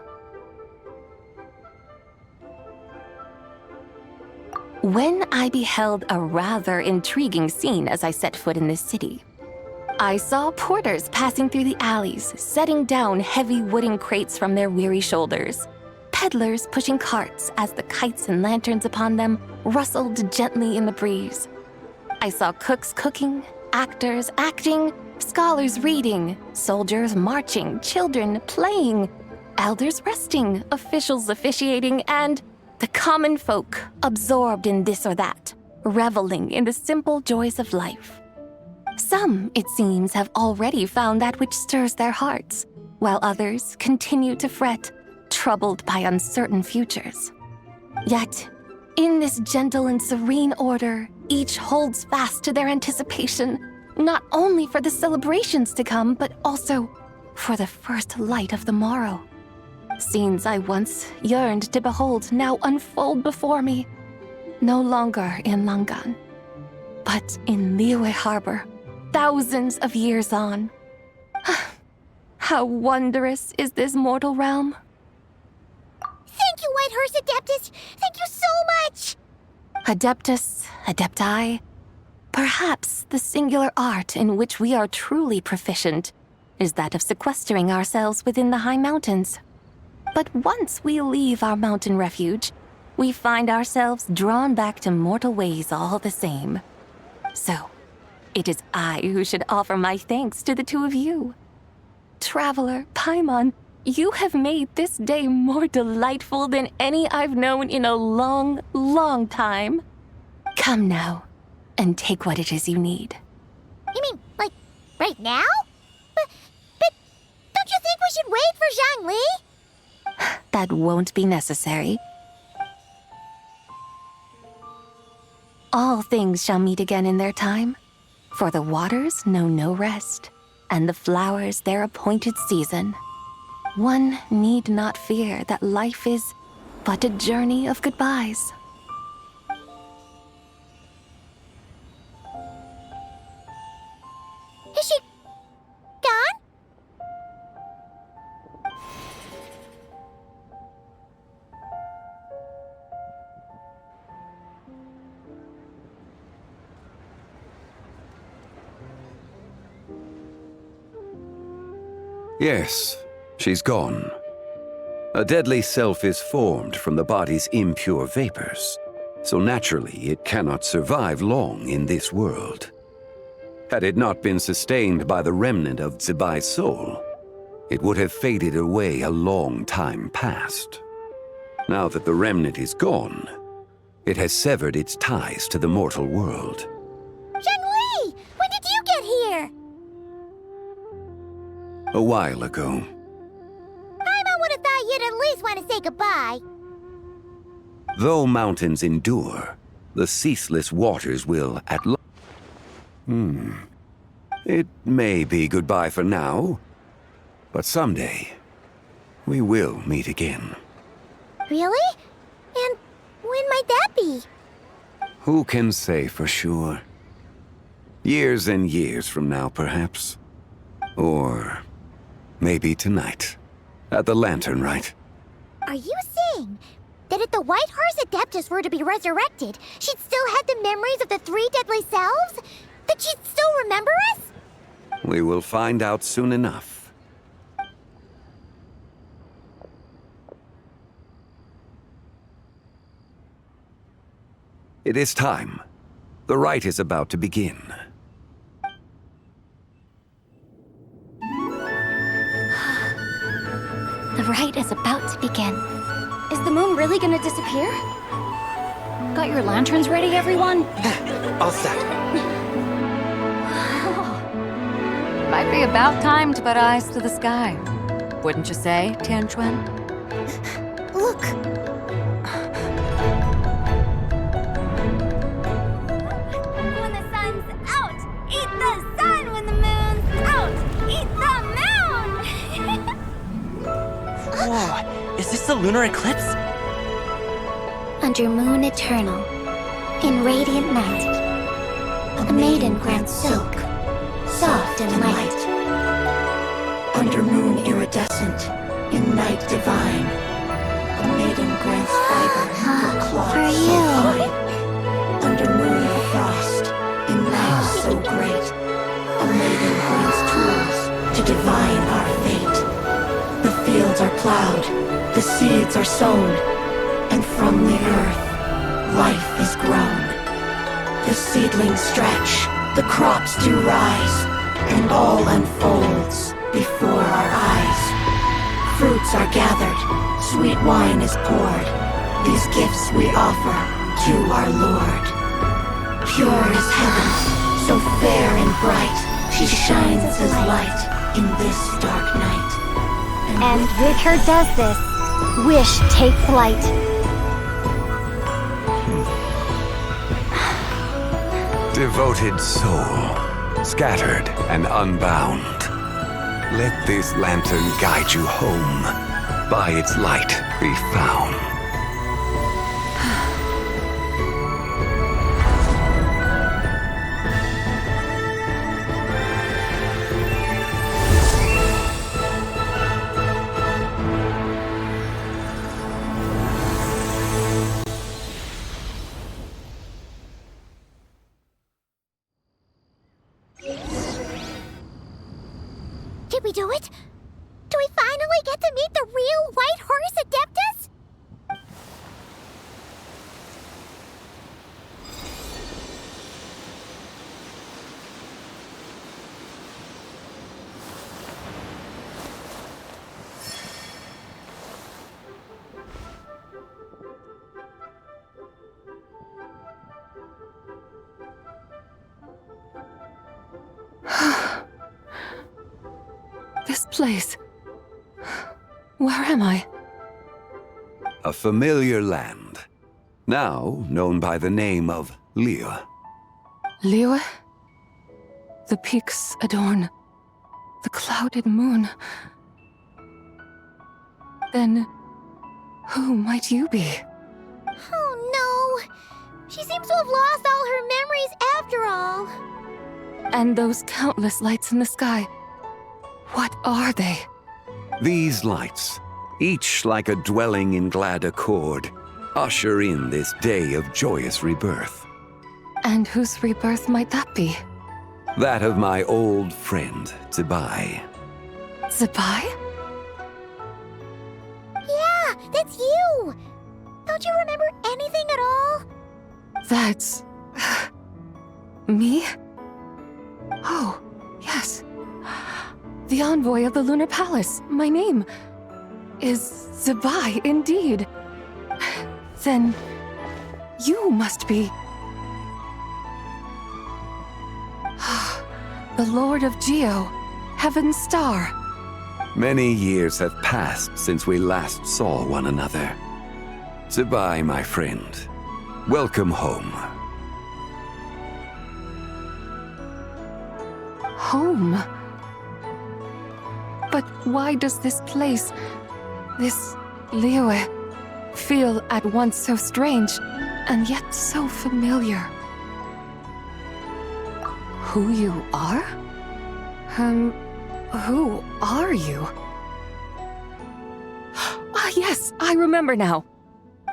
When I beheld a rather intriguing scene as I set foot in this city, I saw porters passing through the alleys, setting down heavy wooden crates from their weary shoulders. Peddlers pushing carts as the kites and lanterns upon them rustled gently in the breeze. I saw cooks cooking, actors acting, scholars reading, soldiers marching, children playing, elders resting, officials officiating, and the common folk absorbed in this or that, reveling in the simple joys of life. Some, it seems, have already found that which stirs their hearts, while others continue to fret, troubled by uncertain futures. Yet, in this gentle and serene order, each holds fast to their anticipation, not only for the celebrations to come, but also for the first light of the morrow. Scenes I once yearned to behold now unfold before me, no longer in Langan, but in Liyue Harbor, thousands of years on. How wondrous is this mortal realm! Thank you, Whitehorse Adeptus! Thank you so much! Adeptus, Adepti, perhaps the singular art in which we are truly proficient is that of sequestering ourselves within the high mountains. But once we leave our mountain refuge, we find ourselves drawn back to mortal ways all the same. So, it is I who should offer my thanks to the two of you. Traveler, Paimon, you have made this day more delightful than any I've known in a long, long time. Come now, and take what it is you need. You mean, like, right now? But don't you think we should wait for Zhang Li? That won't be necessary. All things shall meet again in their time, for the waters know no rest, and the flowers their appointed season. One need not fear that life is but a journey of goodbyes. Is she gone? Yes, she's gone. A deadly self is formed from the body's impure vapors, so naturally it cannot survive long in this world. Had it not been sustained by the remnant of Zibai's soul, it would have faded away a long time past. Now that the remnant is gone, it has severed its ties to the mortal world. Zhengli! When did you get here? A while ago. Paimon would have thought you'd at least want to say goodbye. Though mountains endure, the ceaseless waters will at last. It may be goodbye for now, but someday we will meet again. Really? And when might that be? Who can say for sure? Years and years from now, perhaps. Or maybe tonight, at the Lantern Rite. Are you saying that if the White Horse Adeptus were to be resurrected, she'd still have the memories of the 3 deadly selves? That she'd still remember us? We will find out soon enough. It is time. The rite is about to begin. The rite is about to begin. Is the moon really gonna disappear? Got your lanterns ready, everyone? All set. Might be about time to put eyes to the sky. Wouldn't you say, Tianchuan? Look! When the sun's out, eat the sun. When the moon's out, eat the moon. Whoa, is this the lunar eclipse? Under moon eternal, in radiant night, a maiden grants silk, soft and light. Under moon iridescent, in night divine, a maiden grants fiber for cloth For so you. fine. Under moon of frost, in night so great, a maiden grants tools to divine our fate. The fields are plowed, the seeds are sown, and from the earth, life is grown. The seedlings stretch, the crops do rise, and all unfolds before our eyes. Fruits are gathered, sweet wine is poured. These gifts we offer to our Lord. Pure is heaven, so fair and bright, she shines as light in this dark night. And with her does this, wish take flight. Devoted soul, scattered and unbound. Let this lantern guide you home. By its light be found. Did we do it? Do we finally get to meet the real White Horse Adeptus? This place. Where am I? A familiar land, now known by the name of Liyue. Liyue? The peaks adorn the clouded moon. Then, who might you be? Oh no! She seems to have lost all her memories after all. And those countless lights in the sky. What are they? These lights, each like a dwelling in glad accord, usher in this day of joyous rebirth. And whose rebirth might that be? That of my old friend, Zibai. Zabai? Yeah, that's you! Don't you remember anything at all? That's... me? Oh, yes. The envoy of the Lunar Palace. My name is Zabai, indeed. Then you must be... the Lord of Geo, Heaven's Star. Many years have passed since we last saw one another. Zabai, my friend. Welcome home. Home? But why does this place, this Liyue, feel at once so strange and yet so familiar? Who you are? Who are you? Ah, yes, I remember now.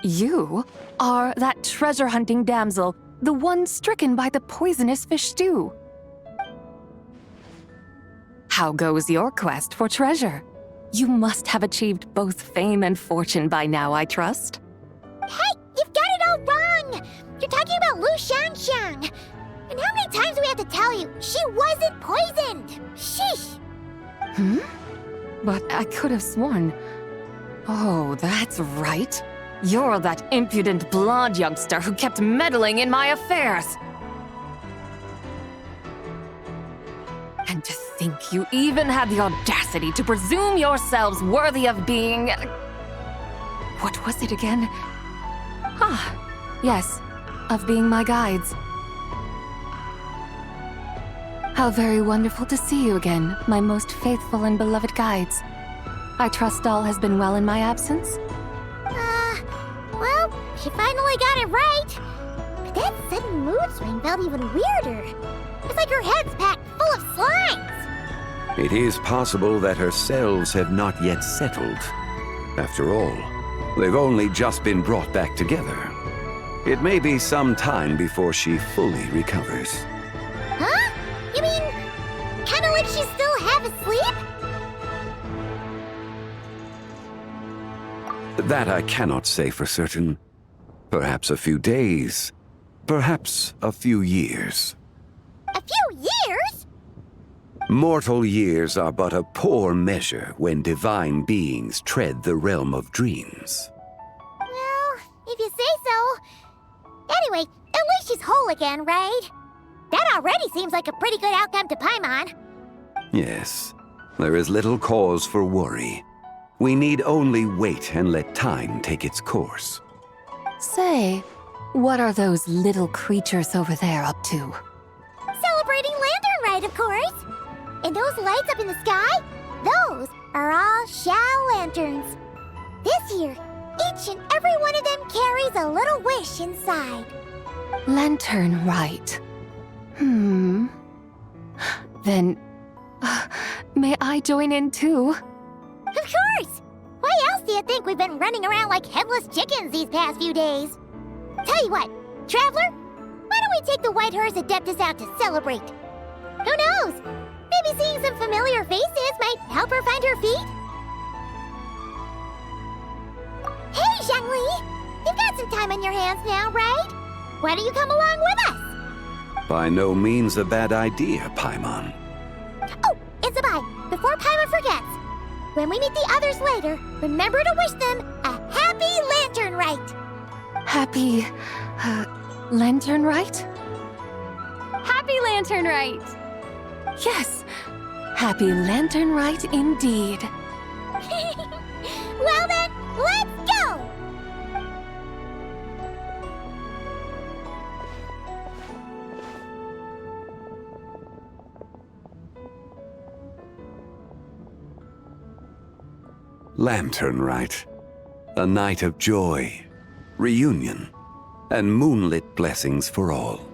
You are that treasure-hunting damsel, the one stricken by the poisonous fish stew. How goes your quest for treasure? You must have achieved both fame and fortune by now, I trust. Hey, you've got it all wrong! You're talking about Lu Xiangxiang. And how many times do we have to tell you? She wasn't poisoned! Sheesh! But I could have sworn... Oh, that's right. You're that impudent blonde youngster who kept meddling in my affairs. And to think you even had the audacity to presume yourselves worthy of being... What was it again? Ah, yes, of being my guides. How very wonderful to see you again, my most faithful and beloved guides. I trust all has been well in my absence? Well, she finally got it right. But that sudden mood swing felt even weirder. It's like her head's packed full of slimes. It is possible that her cells have not yet settled. After all, they've only just been brought back together. It may be some time before she fully recovers. Huh? You mean, kinda like she's still half asleep? That I cannot say for certain. Perhaps a few days. Perhaps a few years. A few years? Mortal years are but a poor measure when divine beings tread the realm of dreams. Well, if you say so. Anyway, at least she's whole again, right? That already seems like a pretty good outcome to Paimon. Yes, there is little cause for worry. We need only wait and let time take its course. Say, what are those little creatures over there up to? Celebrating Lantern Rite, of course. And those lights up in the sky, those are all Xiao lanterns. This year, each and every one of them carries a little wish inside. Lantern Rite. Then, may I join in too? Of course! Why else do you think we've been running around like headless chickens these past few days? Tell you what, Traveler, why don't we take the White Horse Adeptus out to celebrate? Who knows? Maybe seeing some familiar faces might help her find her feet? Hey, Zhangli! You've got some time on your hands now, right? Why don't you come along with us? By no means a bad idea, Paimon. Oh, it's a bye. Before Paimon forgets. When we meet the others later, remember to wish them a happy Lantern Rite. Happy... Lantern Rite? Happy Lantern Rite! Yes! Happy Lantern Rite indeed. Well then, let's go! Lantern Rite. A night of joy, reunion, and moonlit blessings for all.